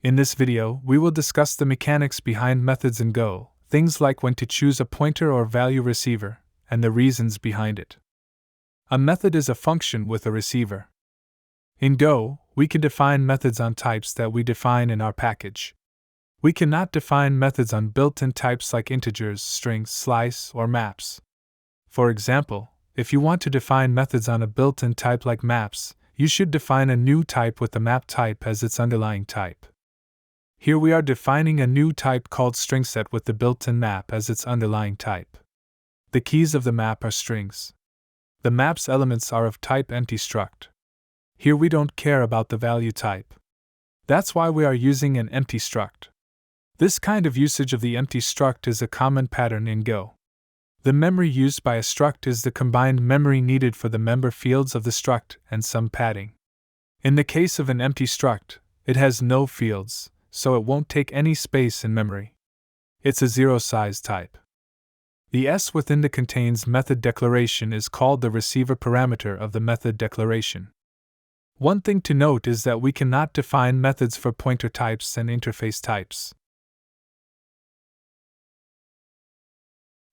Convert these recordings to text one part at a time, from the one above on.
In this video, we will discuss the mechanics behind methods in Go, things like when to choose a pointer or value receiver, and the reasons behind it. A method is a function with a receiver. In Go, we can define methods on types that we define in our package. We cannot define methods on built-in types like integers, strings, slice, or maps. For example, if you want to define methods on a built-in type like maps, you should define a new type with the map type as its underlying type. Here we are defining a new type called stringset with the built-in map as its underlying type. The keys of the map are strings. The map's elements are of type empty struct. Here we don't care about the value type. That's why we are using an empty struct. This kind of usage of the empty struct is a common pattern in Go. The memory used by a struct is the combined memory needed for the member fields of the struct and some padding. In the case of an empty struct, it has no fields, so it won't take any space in memory. It's a zero-size type. The S within the contains method declaration is called the receiver parameter of the method declaration. One thing to note is that we cannot define methods for pointer types and interface types.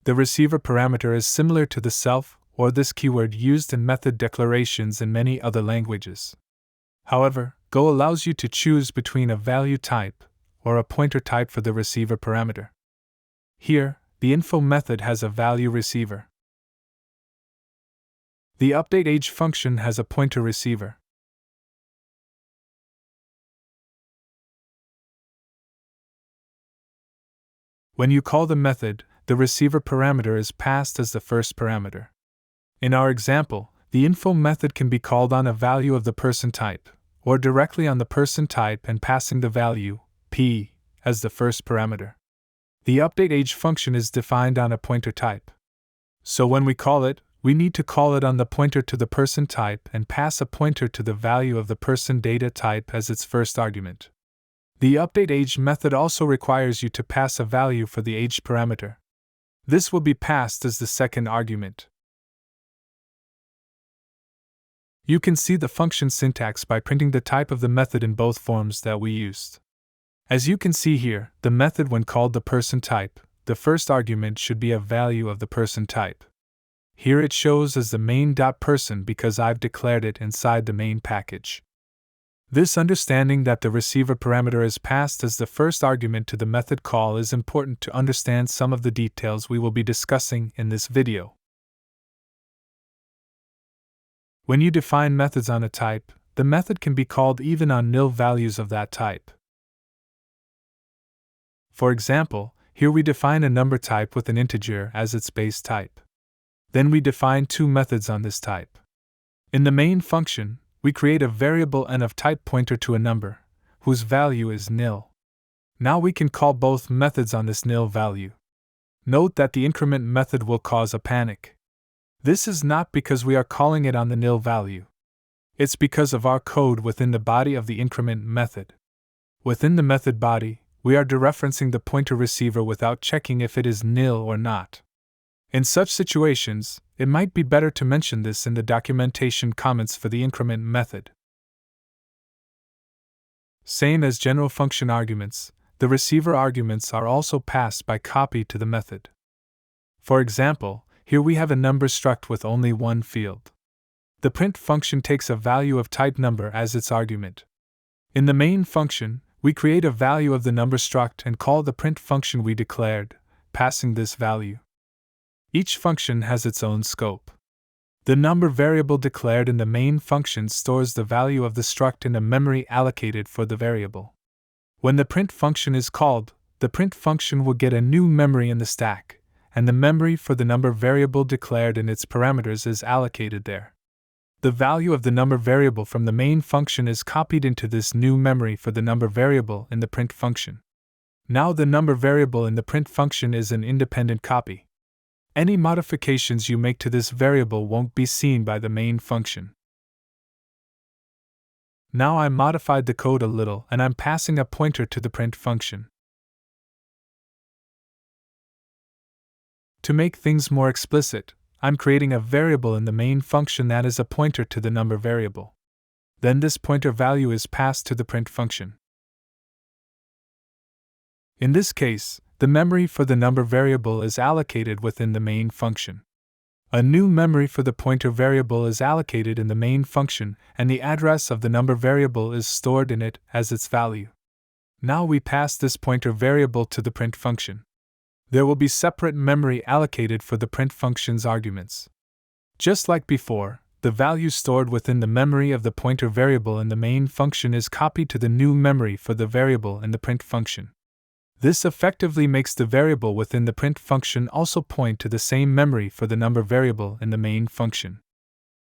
The receiver parameter is similar to the self or this keyword used in method declarations in many other languages. However, Go allows you to choose between a value type or a pointer type for the receiver parameter. Here, the info method has a value receiver. The updateAge function has a pointer receiver. When you call the method, the receiver parameter is passed as the first parameter. In our example, the info method can be called on a value of the person type, or directly on the person type and passing the value, p, as the first parameter. The updateAge function is defined on a pointer type. So when we call it, we need to call it on the pointer to the person type and pass a pointer to the value of the person data type as its first argument. The updateAge method also requires you to pass a value for the age parameter. This will be passed as the second argument. You can see the function syntax by printing the type of the method in both forms that we used. As you can see here, the method when called the person type, the first argument should be a value of the person type. Here it shows as the main.person because I've declared it inside the main package. This understanding that the receiver parameter is passed as the first argument to the method call is important to understand some of the details we will be discussing in this video. When you define methods on a type, the method can be called even on nil values of that type. For example, here we define a number type with an integer as its base type. Then we define two methods on this type. In the main function, we create a variable n of type pointer to a number, whose value is nil. Now we can call both methods on this nil value. Note that the increment method will cause a panic. This is not because we are calling it on the nil value. It's because of our code within the body of the increment method. Within the method body, we are dereferencing the pointer receiver without checking if it is nil or not. In such situations, it might be better to mention this in the documentation comments for the increment method. Same as general function arguments, the receiver arguments are also passed by copy to the method. For example, here we have a number struct with only one field. The print function takes a value of type number as its argument. In the main function, we create a value of the number struct and call the print function we declared, passing this value. Each function has its own scope. The number variable declared in the main function stores the value of the struct in a memory allocated for the variable. When the print function is called, the print function will get a new memory in the stack, and the memory for the number variable declared in its parameters is allocated there. The value of the number variable from the main function is copied into this new memory for the number variable in the print function. Now the number variable in the print function is an independent copy. Any modifications you make to this variable won't be seen by the main function. Now I modified the code a little and I'm passing a pointer to the print function. To make things more explicit, I'm creating a variable in the main function that is a pointer to the number variable. Then this pointer value is passed to the print function. In this case, the memory for the number variable is allocated within the main function. A new memory for the pointer variable is allocated in the main function, and the address of the number variable is stored in it as its value. Now we pass this pointer variable to the print function. There will be separate memory allocated for the print function's arguments. Just like before, the value stored within the memory of the pointer variable in the main function is copied to the new memory for the variable in the print function. This effectively makes the variable within the print function also point to the same memory for the number variable in the main function.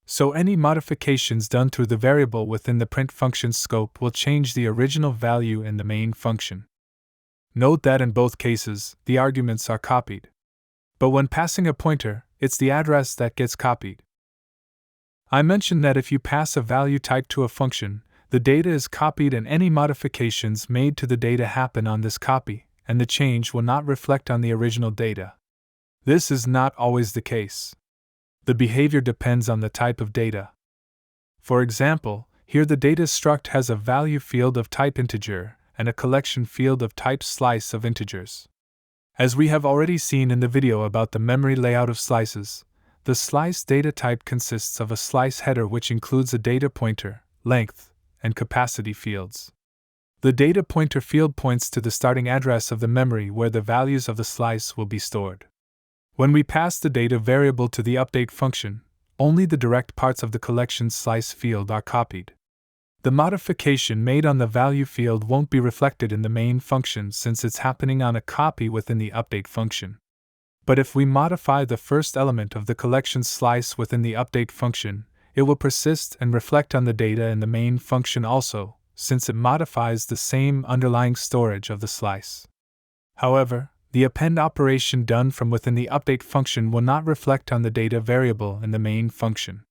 So any modifications done to the variable within the print function's scope will change the original value in the main function. Note that in both cases, the arguments are copied. But when passing a pointer, it's the address that gets copied. I mentioned that if you pass a value type to a function, the data is copied and any modifications made to the data happen on this copy, and the change will not reflect on the original data. This is not always the case. The behavior depends on the type of data. For example, here the data struct has a value field of type integer and a collection field of type slice of integers. As we have already seen in the video about the memory layout of slices, the slice data type consists of a slice header which includes a data pointer, length, and capacity fields. The data pointer field points to the starting address of the memory where the values of the slice will be stored. When we pass the data variable to the update function, only the direct parts of the collection slice field are copied. The modification made on the value field won't be reflected in the main function since it's happening on a copy within the update function. But if we modify the first element of the collection slice within the update function, it will persist and reflect on the data in the main function also, since it modifies the same underlying storage of the slice. However, the append operation done from within the update function will not reflect on the data variable in the main function.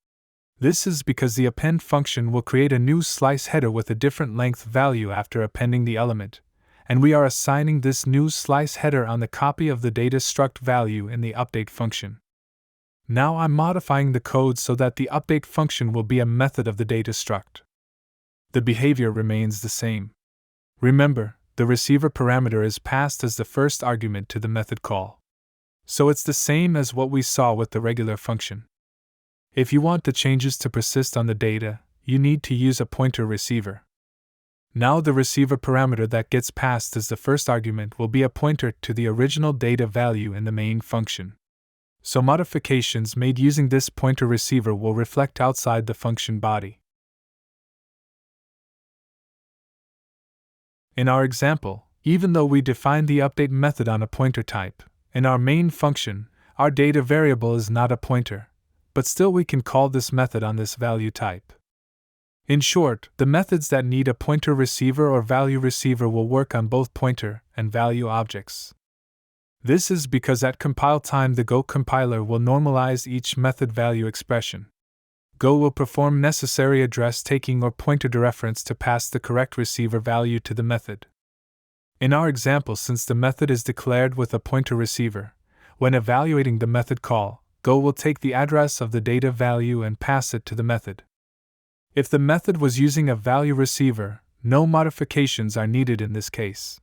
This is because the append function will create a new slice header with a different length value after appending the element, and we are assigning this new slice header on the copy of the data struct value in the update function. Now I'm modifying the code so that the update function will be a method of the data struct. The behavior remains the same. Remember, the receiver parameter is passed as the first argument to the method call. So it's the same as what we saw with the regular function. If you want the changes to persist on the data, you need to use a pointer receiver. Now the receiver parameter that gets passed as the first argument will be a pointer to the original data value in the main function. So modifications made using this pointer receiver will reflect outside the function body. In our example, even though we define the update method on a pointer type, in our main function, our data variable is not a pointer, but still we can call this method on this value type. In short, the methods that need a pointer receiver or value receiver will work on both pointer and value objects. This is because at compile time the Go compiler will normalize each method value expression. Go will perform necessary address taking or pointer dereference to pass the correct receiver value to the method. In our example, since the method is declared with a pointer receiver, when evaluating the method call, Go will take the address of the data value and pass it to the method. If the method was using a value receiver, no modifications are needed in this case.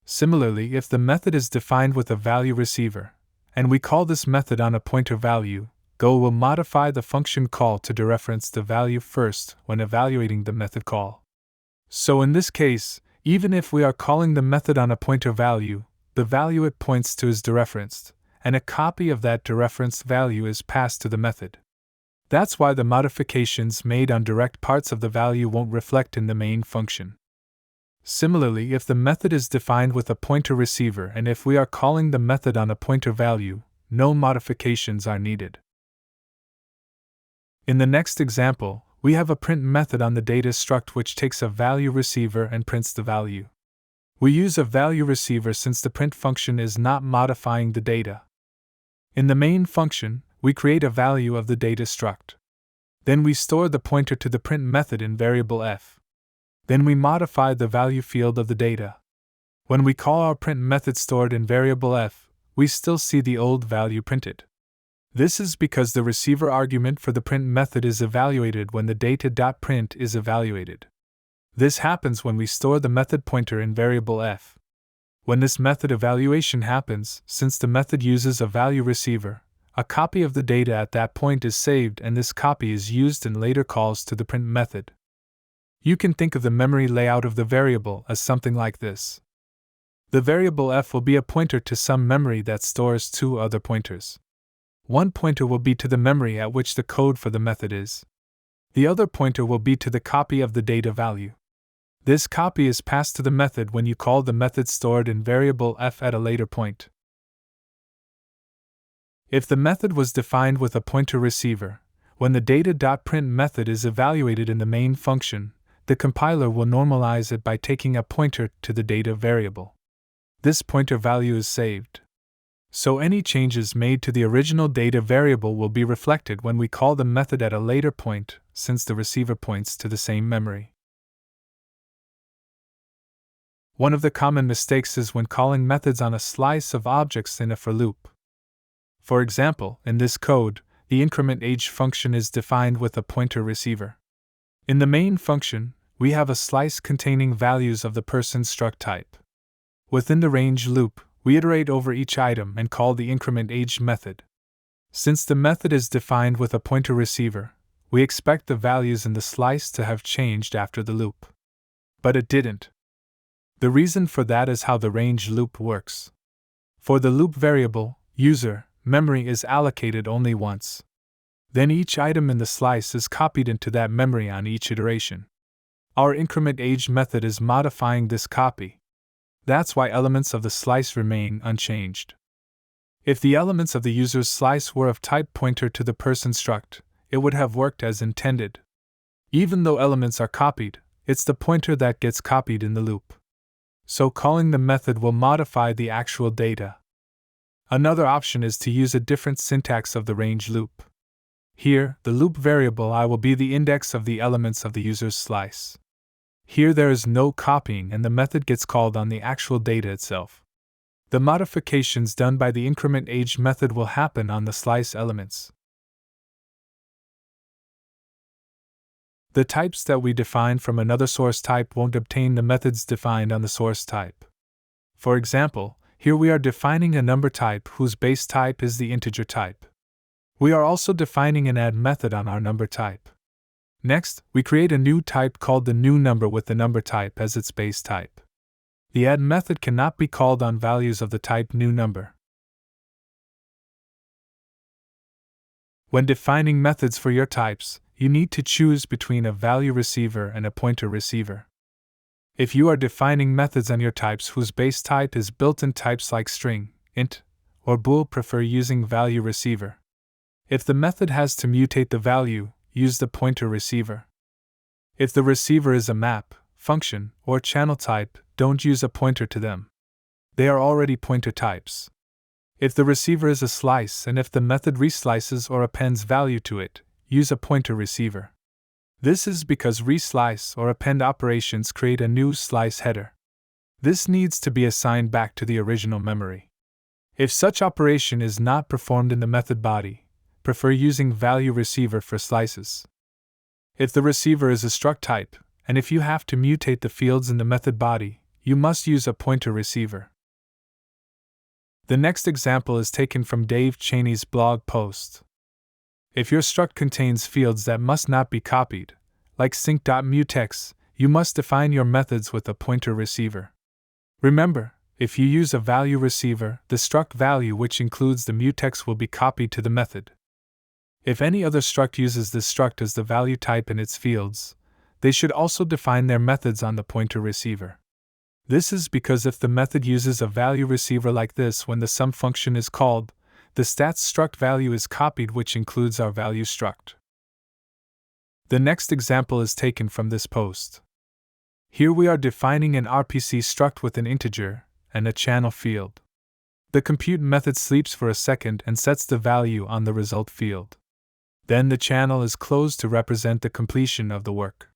Similarly, if the method is defined with a value receiver, and we call this method on a pointer value, Go will modify the function call to dereference the value first when evaluating the method call. So in this case, even if we are calling the method on a pointer value, the value it points to is dereferenced, and a copy of that dereferenced value is passed to the method. That's why the modifications made on direct parts of the value won't reflect in the main function. Similarly, if the method is defined with a pointer receiver and if we are calling the method on a pointer value, no modifications are needed. In the next example, we have a print method on the data struct which takes a value receiver and prints the value. We use a value receiver since the print function is not modifying the data. In the main function, we create a value of the data struct. Then we store the pointer to the print method in variable f. Then we modify the value field of the data. When we call our print method stored in variable f, we still see the old value printed. This is because the receiver argument for the print method is evaluated when the data.print is evaluated. This happens when we store the method pointer in variable f. When this method evaluation happens, since the method uses a value receiver, a copy of the data at that point is saved and this copy is used in later calls to the print method. You can think of the memory layout of the variable as something like this. The variable f will be a pointer to some memory that stores two other pointers. One pointer will be to the memory at which the code for the method is. The other pointer will be to the copy of the data value. This copy is passed to the method when you call the method stored in variable f at a later point. If the method was defined with a pointer receiver, when the data.print method is evaluated in the main function, the compiler will normalize it by taking a pointer to the data variable. This pointer value is saved. So any changes made to the original data variable will be reflected when we call the method at a later point, since the receiver points to the same memory. One of the common mistakes is when calling methods on a slice of objects in a for loop. For example, in this code, the increment age function is defined with a pointer receiver. In the main function, we have a slice containing values of the person struct type. Within the range loop, we iterate over each item and call the increment age method. Since the method is defined with a pointer receiver, we expect the values in the slice to have changed after the loop. But it didn't. The reason for that is how the range loop works. For the loop variable, user, memory is allocated only once. Then each item in the slice is copied into that memory on each iteration. Our increment age method is modifying this copy. That's why elements of the slice remain unchanged. If the elements of the user's slice were of type pointer to the person struct, it would have worked as intended. Even though elements are copied, it's the pointer that gets copied in the loop. So calling the method will modify the actual data. Another option is to use a different syntax of the range loop. Here, the loop variable I will be the index of the elements of the user's slice. Here there is no copying and the method gets called on the actual data itself. The modifications done by the increment age method will happen on the slice elements. The types that we define from another source type won't obtain the methods defined on the source type. For example, here we are defining a number type whose base type is the integer type. We are also defining an add method on our number type. Next, we create a new type called the new number with the number type as its base type. The add method cannot be called on values of the type new number. When defining methods for your types, you need to choose between a value receiver and a pointer receiver. If you are defining methods on your types whose base type is built-in types like string, int, or bool, prefer using value receiver. If the method has to mutate the value, use the pointer receiver. If the receiver is a map, function, or channel type, don't use a pointer to them. They are already pointer types. If the receiver is a slice and if the method reslices or appends value to it, use a pointer receiver. This is because reslice or append operations create a new slice header. This needs to be assigned back to the original memory. If such operation is not performed in the method body, prefer using value receiver for slices. If the receiver is a struct type, and if you have to mutate the fields in the method body, you must use a pointer receiver. The next example is taken from Dave Cheney's blog post. If your struct contains fields that must not be copied, like sync.mutex, you must define your methods with a pointer receiver. Remember, if you use a value receiver, the struct value which includes the mutex will be copied to the method. If any other struct uses this struct as the value type in its fields, they should also define their methods on the pointer receiver. This is because if the method uses a value receiver like this when the sum function is called, the stats struct value is copied which includes our value struct. The next example is taken from this post. Here we are defining an RPC struct with an integer and a channel field. The compute method sleeps for a second and sets the value on the result field. Then the channel is closed to represent the completion of the work.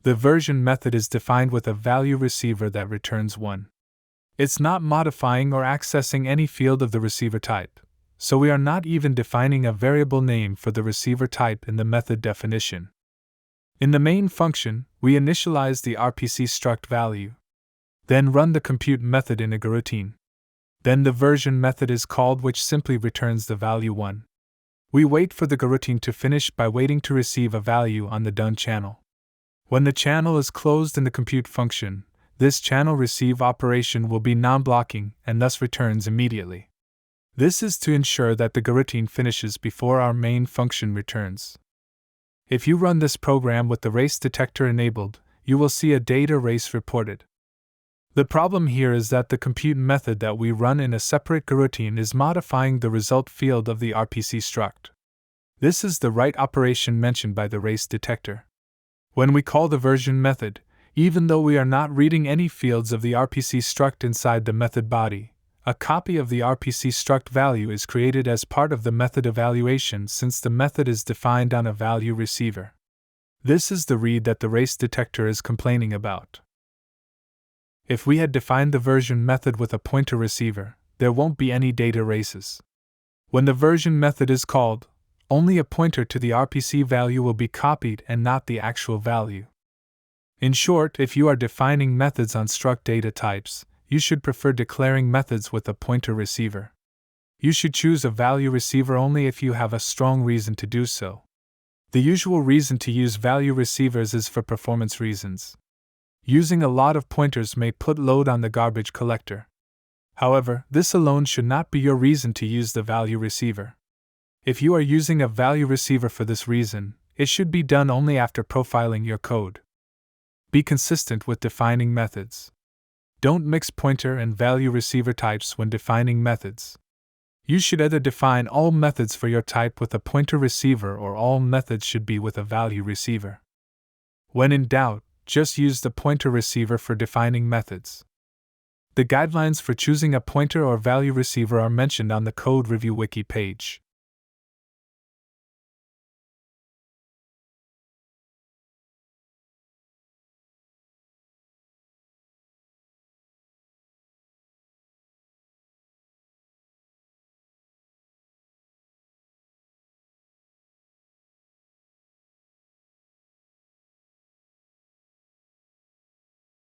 The version method is defined with a value receiver that returns 1. It's not modifying or accessing any field of the receiver type, so we are not even defining a variable name for the receiver type in the method definition. In the main function, we initialize the RPC struct value, then run the compute method in a coroutine. Then the version method is called, which simply returns the value 1. We wait for the coroutine to finish by waiting to receive a value on the done channel. When the channel is closed in the compute function, this channel receive operation will be non-blocking and thus returns immediately. This is to ensure that the coroutine finishes before our main function returns. If you run this program with the race detector enabled, you will see a data race reported. The problem here is that the compute method that we run in a separate coroutine is modifying the result field of the RPC struct. This is the right operation mentioned by the race detector. When we call the version method, even though we are not reading any fields of the RPC struct inside the method body, a copy of the RPC struct value is created as part of the method evaluation since the method is defined on a value receiver. This is the read that the race detector is complaining about. If we had defined the version method with a pointer receiver, there won't be any data races. When the version method is called, only a pointer to the RPC value will be copied and not the actual value. In short, if you are defining methods on struct data types, you should prefer declaring methods with a pointer receiver. You should choose a value receiver only if you have a strong reason to do so. The usual reason to use value receivers is for performance reasons. Using a lot of pointers may put load on the garbage collector. However, this alone should not be your reason to use the value receiver. If you are using a value receiver for this reason, it should be done only after profiling your code. Be consistent with defining methods. Don't mix pointer and value receiver types when defining methods. You should either define all methods for your type with a pointer receiver or all methods should be with a value receiver. When in doubt, just use the pointer receiver for defining methods. The guidelines for choosing a pointer or value receiver are mentioned on the Code Review Wiki page.